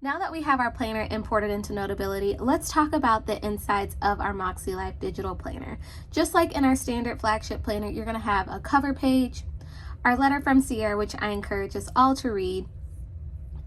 Now that we have our planner imported into Notability, let's talk about the insides of our MäksēLife Digital Planner. Just like in our standard flagship planner, you're going to have a cover page, our letter from Sierra, which I encourage us all to read,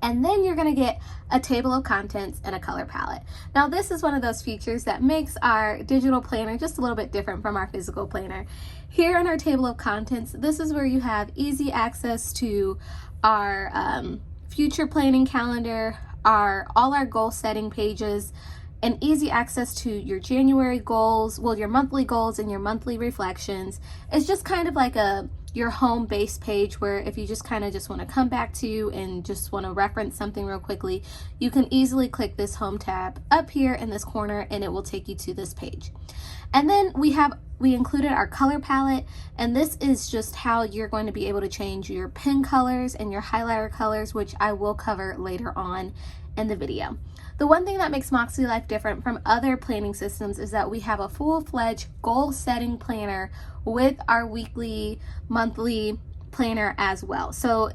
and then you're going to get a table of contents and a color palette. Now, this is one of those features that makes our digital planner just a little bit different from our physical planner. Here in our table of contents, this is where you have easy access to our future planning calendar, all our goal setting pages, and easy access to your January goals, well, your monthly goals and your monthly reflections. It's just kind of like your home base page where if you just kind of just want to come back to and just want to reference something real quickly, you can easily click this home tab up here in this corner and it will take you to this page. And then we included our color palette, and this is just how you're going to be able to change your pen colors and your highlighter colors, which I will cover later on in the video. The one thing that makes Makselife different from other planning systems is that we have a full-fledged goal setting planner with our weekly, monthly planner as well. So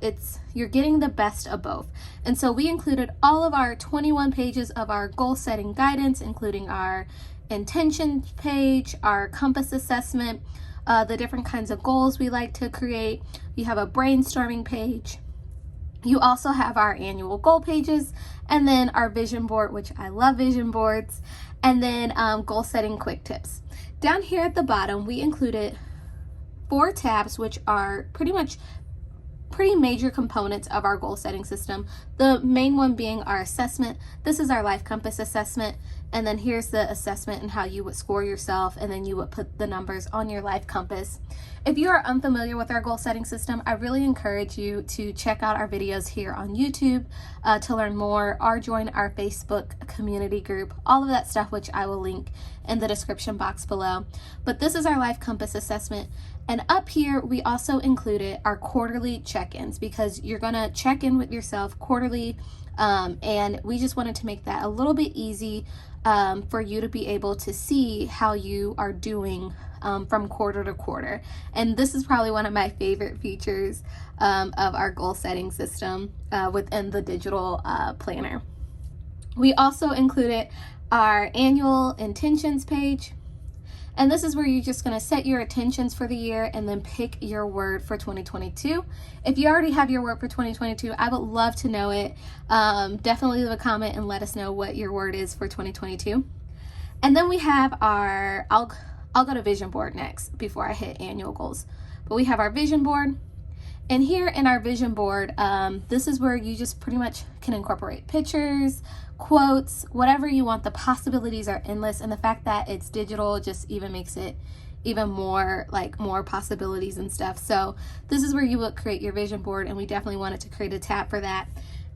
you're getting the best of both. And so we included all of our 21 pages of our goal setting guidance, including our intention page, our compass assessment, the different kinds of goals we like to create. You have a brainstorming page. You also have our annual goal pages, and then our vision board, which I love vision boards, and then goal setting quick tips. Down here at the bottom, we included 4 tabs, which are pretty major components of our goal setting system. The main one being our assessment. This is our life compass assessment, and then here's the assessment and how you would score yourself, and then you would put the numbers on your life compass. If you are unfamiliar with our goal setting system, I really encourage you to check out our videos here on YouTube to learn more, or join our Facebook community group, all of that stuff, which I will link in the description box below. But this is our life compass assessment. And up here, we also included our quarterly check-ins, because you're gonna check in with yourself quarterly, and we just wanted to make that a little bit easy for you to be able to see how you are doing from quarter to quarter. And this is probably one of my favorite features of our goal setting system within the digital planner. We also included our annual intentions page. And this is where you're just going to set your intentions for the year and then pick your word for 2022. If you already have your word for 2022, I would love to know it. Definitely leave a comment and let us know what your word is for 2022. And then we have I'll go to vision board next before I hit annual goals. But we have our vision board. And here in our vision board, this is where you just pretty much can incorporate pictures, quotes, whatever you want. The possibilities are endless, and the fact that it's digital just even makes it even more possibilities and stuff. So this is where you would create your vision board, and we definitely wanted to create a tab for that.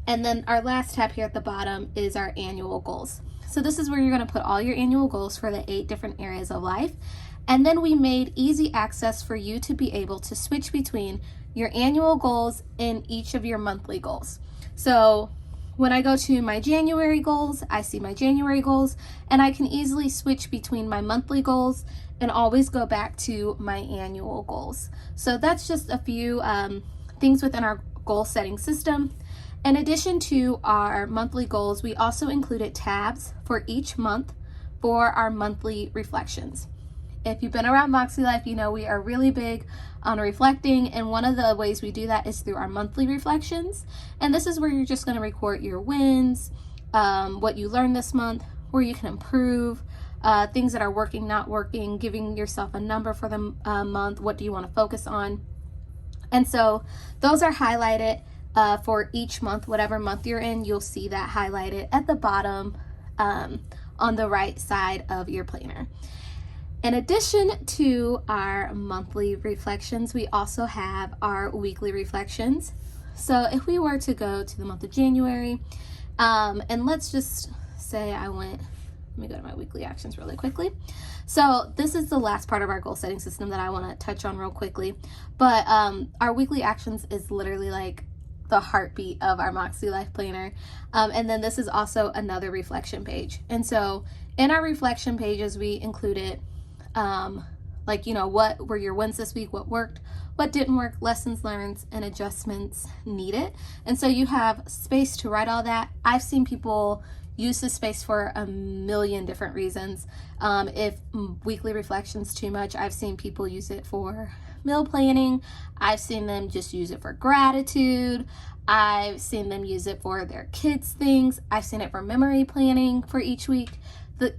And then our last tab here at the bottom is our annual goals. So this is where you're going to put all your annual goals for the 8 different areas of life. And then we made easy access for you to be able to switch between your annual goals and each of your monthly goals. So when I go to my January goals, I see my January goals, and I can easily switch between my monthly goals and always go back to my annual goals. So that's just a few things within our goal setting system. In addition to our monthly goals, we also included tabs for each month for our monthly reflections. If you've been around Makselife, you know we are really big on reflecting, and one of the ways we do that is through our monthly reflections. And this is where you're just going to record your wins, what you learned this month, where you can improve, things that are working, not working, giving yourself a number for the month, what do you want to focus on. And so those are highlighted for each month. Whatever month you're in, you'll see that highlighted at the bottom on the right side of your planner. In addition to our monthly reflections, we also have our weekly reflections. So if we were to go to the month of January, and let's just say let me go to my weekly actions really quickly. So this is the last part of our goal setting system that I want to touch on real quickly. But our weekly actions is literally like the heartbeat of our Makselife planner. And then this is also another reflection page. And so in our reflection pages, we included like, you know, what were your wins this week, what worked, what didn't work, lessons learned, and adjustments needed. And so you have space to write all that. I've seen people use this space for a million different reasons. If weekly reflection's too much, I've seen people use it for meal planning. I've seen them just use it for gratitude. I've seen them use it for their kids' things. I've seen it for memory planning for each week.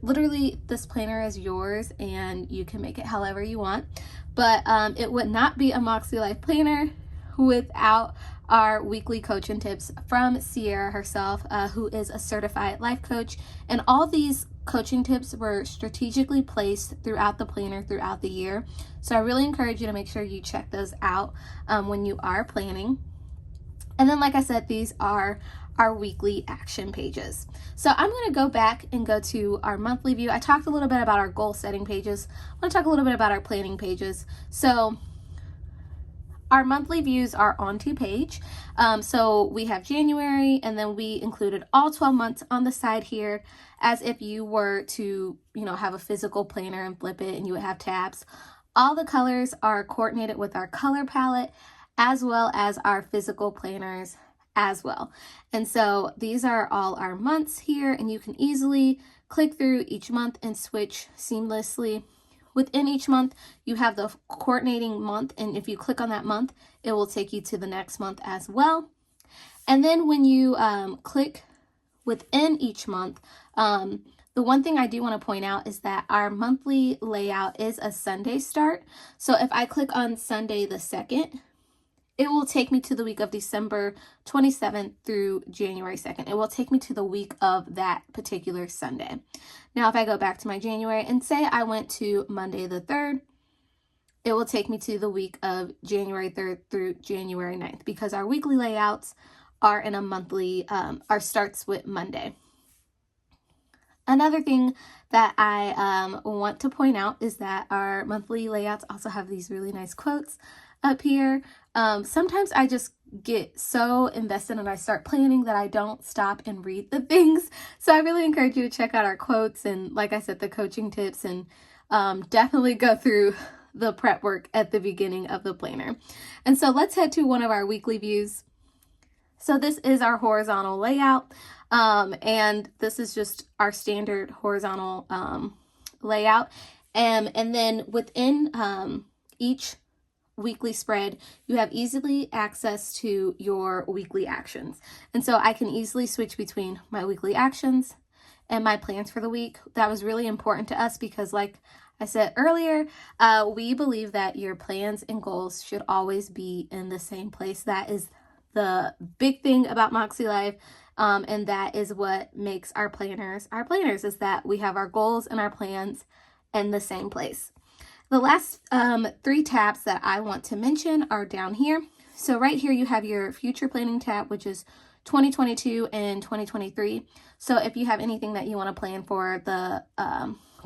Literally, this planner is yours and you can make it however you want. But it would not be a Makselife planner without our weekly coaching tips from Sierra herself, who is a certified life coach. And all these coaching tips were strategically placed throughout the planner throughout the year. So I really encourage you to make sure you check those out when you are planning. And then, like I said, these are our weekly action pages. So I'm going to go back and go to our monthly view. I talked a little bit about our goal setting pages. I want to talk a little bit about our planning pages. So our monthly views are on 2 page. So we have January, and then we included all 12 months on the side here, as if you were to, you know, have a physical planner and flip it and you would have tabs. All the colors are coordinated with our color palette, as well as our physical planners as well. And so these are all our months here, and you can easily click through each month and switch seamlessly. Within each month, you have the coordinating month, and if you click on that month, it will take you to the next month as well. And then when you click within each month, the one thing I do want to point out is that our monthly layout is a Sunday start. So if I click on Sunday the 2nd, it will take me to the week of December 27th through January 2nd. It will take me to the week of that particular Sunday. Now, if I go back to my January and say I went to Monday the 3rd, it will take me to the week of January 3rd through January 9th, because our weekly layouts are in a monthly, starts with Monday. Another thing that I want to point out is that our monthly layouts also have these really nice quotes up here. Sometimes I just get so invested and I start planning that I don't stop and read the things. So I really encourage you to check out our quotes and, like I said, the coaching tips, and definitely go through the prep work at the beginning of the planner. And so let's head to one of our weekly views. So this is our horizontal layout, and this is just our standard horizontal layout. And then within each weekly spread, you have easily access to your weekly actions. And so I can easily switch between my weekly actions and my plans for the week. That was really important to us because, like I said earlier, we believe that your plans and goals should always be in the same place. That is the big thing about Makselife, and that is what makes our planners, is that we have our goals and our plans in the same place. The last 3 tabs that I want to mention are down here. So right here you have your future planning tab, which is 2022 and 2023. So if you have anything that you want to plan for the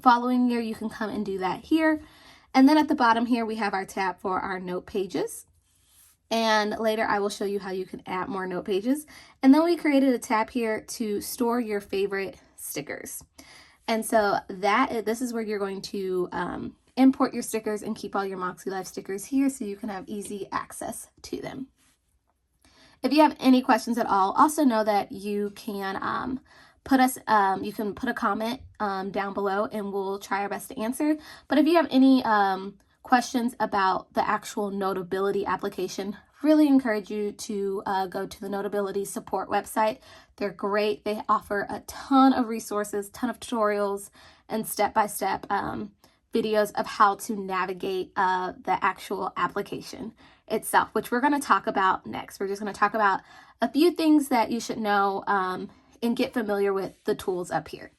following year, you can come and do that here. And then at the bottom here, we have our tab for our note pages. And later I will show you how you can add more note pages. And then we created a tab here to store your favorite stickers. And so this is where you're going to import your stickers and keep all your Makselife stickers here so you can have easy access to them. If you have any questions at all, also know that you can put a comment down below and we'll try our best to answer. But if you have any questions about the actual Notability application, really encourage you to go to the Notability support website. They're great. They offer a ton of resources, ton of tutorials, and step-by-step videos of how to navigate the actual application itself, which we're going to talk about next. We're just going to talk about a few things that you should know and get familiar with the tools up here.